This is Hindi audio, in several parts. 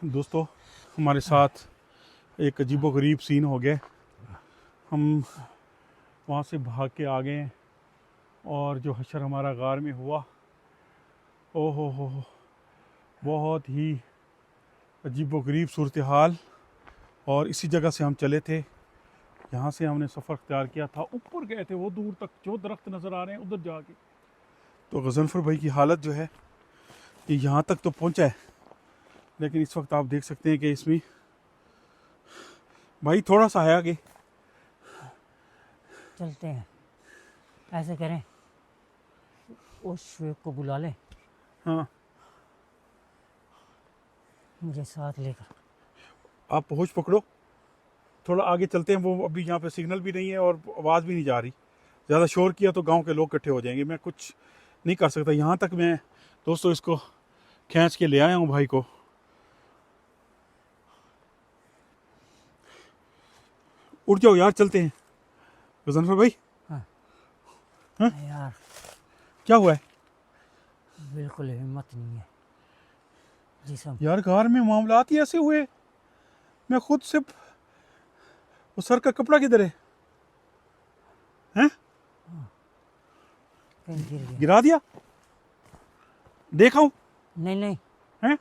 दोस्तों हमारे साथ एक अजीबोगरीब सीन हो गया। हम वहाँ से भाग के आ गए हैं और जो हशर हमारा गार में हुआ, ओहो हो, बहुत ही अजीबोगरीब सूरत हाल। और इसी जगह से हम चले थे, यहाँ से हमने सफ़र अख्तियार किया था। ऊपर गए थे, वो दूर तक जो दरख्त नज़र आ रहे हैं उधर जाके। तो गज़नफ़र भाई की हालत जो है ये यहाँ तक तो पहुँचा है, लेकिन इस वक्त आप देख सकते हैं कि इसमें भाई थोड़ा सा है आगे। चलते हैं, ऐसे करें, उस शुएब को बुला लें, हाँ, मुझे साथ लेकर। आप होश पकड़ो, थोड़ा आगे चलते हैं। वो अभी यहाँ पे सिग्नल भी नहीं है और आवाज़ भी नहीं जा रही। ज़्यादा शोर किया तो गांव के लोग इकट्ठे हो जाएंगे, मैं कुछ नहीं कर सकता। यहाँ तक मैं दोस्तों इसको खींच के ले आया हूँ भाई को। उठ जाओ यार, चलते हैं। गज़नफ़र भाई, हाँ हाँ? यार क्या हुआ है बिल्कुल हिम्मत नहीं है जिसम। यार? घर में मामलात ही ऐसे हुए, मैं खुद से। वो सर का कपड़ा किधर है? हैं? कहीं गिर गया। गिरा दिया? देखा हूँ। नहीं नहीं, हैं?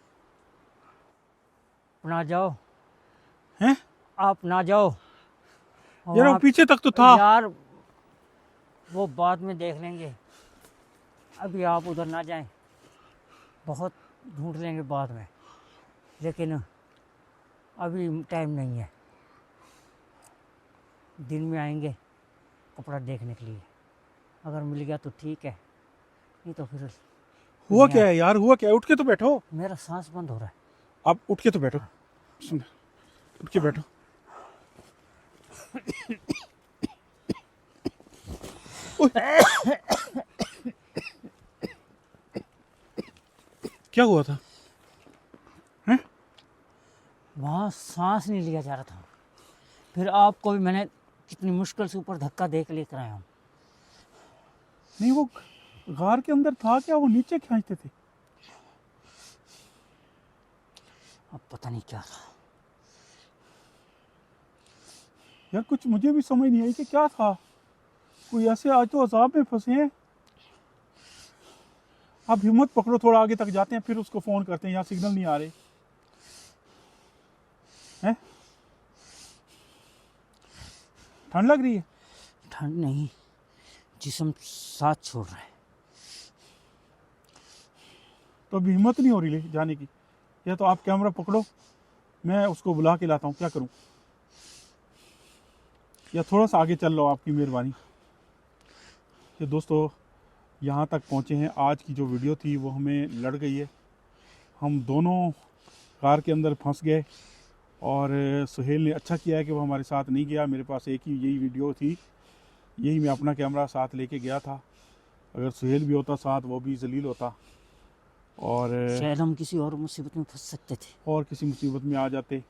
ना जाओ, हैं? आप ना जाओ। यार वो आप- पीछे तक तो था। यार वो बाद में देख लेंगे, अभी आप उधर ना जाएं, बहुत ढूंढ लेंगे बाद में, लेकिन अभी टाइम नहीं है। दिन में आएंगे कपड़ा देखने के लिए, अगर मिल गया तो ठीक है, नहीं तो फिर हुआ क्या है यार? हुआ क्या है? उठ के तो बैठो। मेरा सांस बंद हो रहा है। आप उठ के तो बैठो, सुन, उठ के बैठो। क्या हुआ था? हैं? वहाँ सांस नहीं लिया जा रहा था, फिर आपको भी मैंने कितनी मुश्किल से ऊपर धक्का दे के लेकर आया हूँ। नहीं, वो गार के अंदर था क्या? वो नीचे खींचते थे? अब पता नहीं क्या था। यार कुछ मुझे भी समझ नहीं आई कि क्या था। कोई ऐसे आज तो अजाब में फंसे हैं। आप हिम्मत पकड़ो, थोड़ा आगे तक जाते हैं, फिर उसको फ़ोन करते हैं। यहाँ सिग्नल नहीं आ रहे हैं। ठंड लग रही है? ठंड नहीं, जिस्म साथ छोड़ रहा है। तो अभी हिम्मत नहीं हो रही ले जाने की। या तो आप कैमरा पकड़ो, मैं उसको बुला के लाता हूँ। क्या करूँ? या थोड़ा सा आगे चल लो, आपकी मेहरबानी। ये दोस्तों यहाँ तक पहुँचे हैं। आज की जो वीडियो थी वो हमें लड़ गई है। हम दोनों कार के अंदर फंस गए और सुहेल ने अच्छा किया है कि वो हमारे साथ नहीं गया। मेरे पास एक ही यही वीडियो थी, यही मैं अपना कैमरा साथ लेके गया था। अगर सुहेल भी होता साथ, वो भी जलील होता और शायद हम किसी और मुसीबत में फंस सकते थे। और किसी मुसीबत में आ जाते।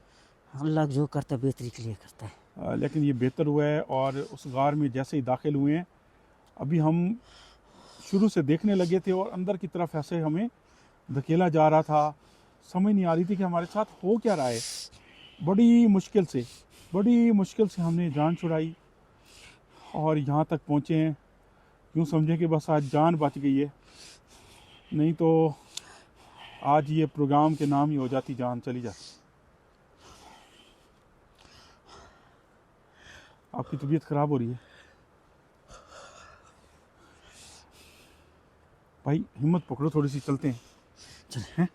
अल्लाह जो करता है बेहतरी के लिए करता है। लेकिन ये बेहतर हुआ है। और उस गार में जैसे ही दाखिल हुए हैं, अभी हम शुरू से देखने लगे थे और अंदर की तरफ ऐसे हमें धकेला जा रहा था। समझ नहीं आ रही थी कि हमारे साथ हो क्या रहा है। बड़ी मुश्किल से हमने जान छुड़ाई और यहाँ तक पहुँचे हैं। यूँ समझें कि बस आज जान बच गई है, नहीं तो आज ये प्रोग्राम के नाम ही हो जाती जान चली जाती। आपकी तबीयत ख़राब हो रही है भाई, हिम्मत पकड़ो थोड़ी सी, चलते हैं। चलें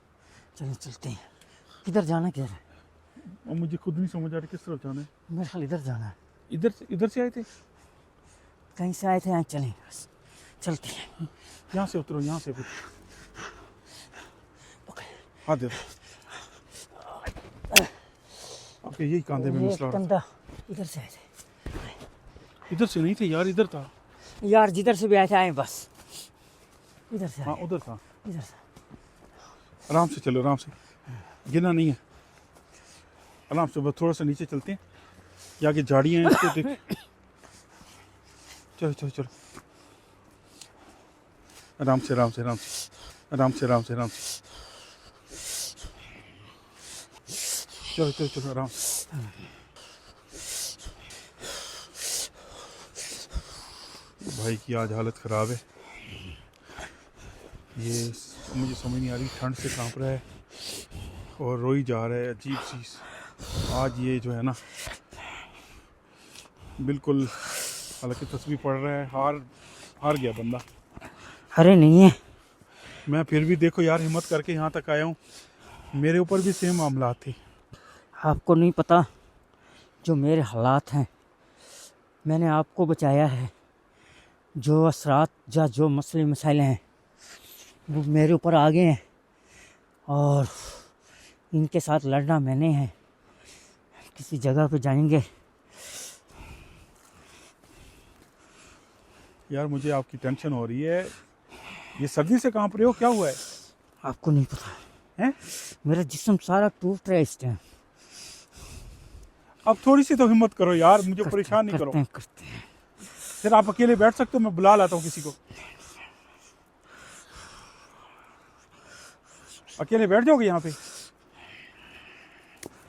चलें, चलते हैं। किधर जाना, किधर है? और मुझे खुद नहीं समझ आ रही किस तरफ जाना है। मेरे ख्याल इधर जाना है। इधर से आए थे? कहीं से आए थे, यहाँ चलें, बस चलते हैं। यहाँ से उतरो, यहाँ से फिर हाथ दे दो। आपके यही कांधे में ये मसला हो रहा था। कंधा इधर से आए थे इधर से नहीं थे यार, इधर था। यार, जिधर से भी आए थे आए, बस इधर से हाँ आए, उधर था। इधर से। आराम से चलो, आराम से, गिना नहीं है। आराम से, बस थोड़ा सा नीचे चलते हैं। ये आगे झाड़ियाँ हैं, इसको देख। चलो चलो चलो, आराम से आराम से आराम से आराम से आराम से आराम से। चलो चलो चलो आराम से। भाई की आज हालत ख़राब है, ये मुझे समझ नहीं आ रही, ठंड से कांप रहा है और रोई जा रहा है अजीब सी। आज ये जो है ना बिल्कुल, हालांकि तस्वीर पढ़ रहा है, हार गया बंदा। अरे नहीं है, मैं फिर भी देखो यार हिम्मत करके यहाँ तक आया हूँ, मेरे ऊपर भी सेम मामला थे। आपको नहीं पता जो मेरे हालात हैं, मैंने आपको बचाया है। जो असरात या जो मसले मसाइल हैं वो मेरे ऊपर आ गए हैं और इनके साथ लड़ना मैंने है। किसी जगह पे जाएंगे। यार मुझे आपकी टेंशन हो रही है, ये सर्दी से कांप रहे हो, क्या हुआ है? आपको नहीं पता हैं? मेरा जिस्म सारा टूट रहा है इस टाइम। अब थोड़ी सी तो हिम्मत करो यार, मुझे परेशान नहीं करो। करते हैं। फिर आप अकेले बैठ सकते हो, मैं बुला लाता हूँ किसी को। अकेले बैठ जाओगे यहाँ पे?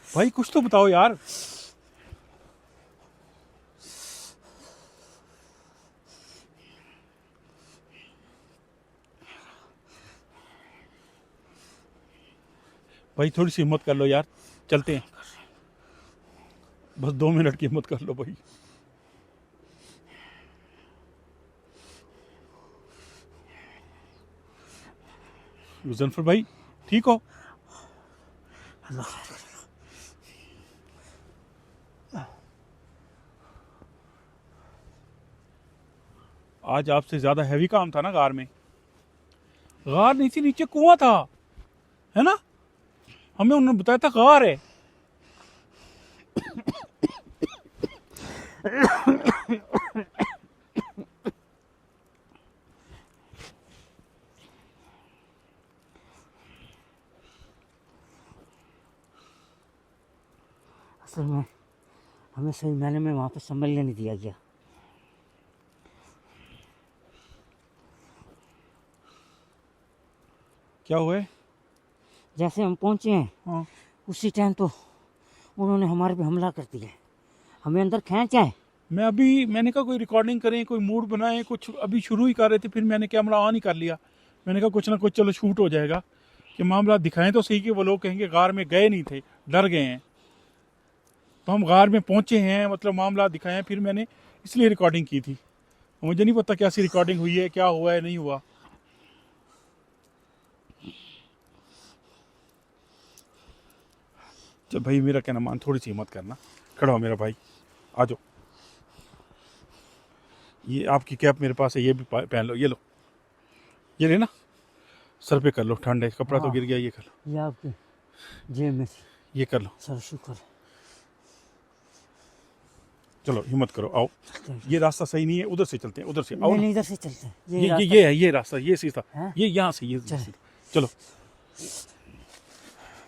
भाई कुछ तो बताओ यार। भाई थोड़ी सी हिम्मत कर लो यार, चलते हैं। बस 2 मिनट की हिम्मत कर लो भाई। मुजफ्फर भाई ठीक हो? आज आपसे ज्यादा हैवी काम था ना गार में? गार नहीं थी, नीचे कुआं था, है ना? हमें उन्होंने बताया था गार है। असल में हमें सही मायने में वहाँ पे संभलने नहीं दिया गया। क्या हुआ है? जैसे हम पहुँचे हैं हाँ। उसी टाइम तो उन्होंने हमारे पे हमला कर दिया, हमें अंदर खींचा है। मैंने कहा कोई रिकॉर्डिंग करें, कोई मूड बनाएं, कुछ अभी शुरू ही कर रहे थे, फिर मैंने कैमरा ऑन ही कर लिया। मैंने कहा कुछ ना कुछ चलो शूट हो जाएगा, कि मामला दिखाएं तो सही, कि वो लोग कहेंगे गार में गए नहीं थे, डर गए हैं। तो हम गार में पहुंचे हैं, मतलब मामला दिखाएं, फिर मैंने इसलिए रिकॉर्डिंग की थी। मुझे नहीं पता कैसी रिकॉर्डिंग हुई है, क्या हुआ है नहीं हुआ। चल भाई मेरा कहना मान, थोड़ी सी हिम्मत करना, खड़ा हो मेरा भाई, आ जाओ। ये आपकी कैप मेरे पास है, ये भी पहन लो, ये लो, ये लेना, सर पे कर लो, ठंड है, कपड़ा तो हाँ। गिर गया, ये कर लो, ये आपके जेब में थी। ये कर लो। सर शुक्र है। चलो हिम्मत करो, आओ। ये रास्ता सही नहीं है, उधर से चलते हैं, उधर से आओ नहीं ना। नहीं, इधर से चलते हैं। ये है, ये रास्ता, ये सीधा, हैं? ये यहाँ से, ये चल। सीधा। चलो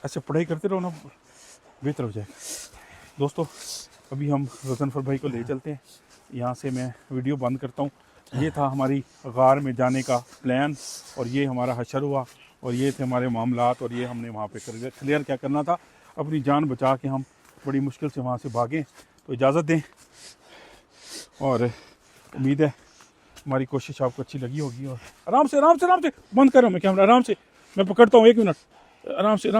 ऐसे पढ़ाई करते रहो ना, बेहतर हो जाएगा। दोस्तों अभी हम गजनफर भाई को ले चलते हैं, यहाँ से मैं वीडियो बंद करता हूँ। ये था हमारी गार में जाने का प्लान, और ये हमारा हशर हुआ, और ये थे हमारे मामलात, और ये हमने वहाँ पे क्लियर क्या करना था, अपनी जान बचा के हम बड़ी मुश्किल से वहाँ से भागें। तो इजाज़त दें, और उम्मीद है हमारी कोशिश आपको अच्छी लगी होगी। और आराम से बंद करो मैं कैमरा, आराम से मैं पकड़ता हूँ, 1 मिनट, आराम से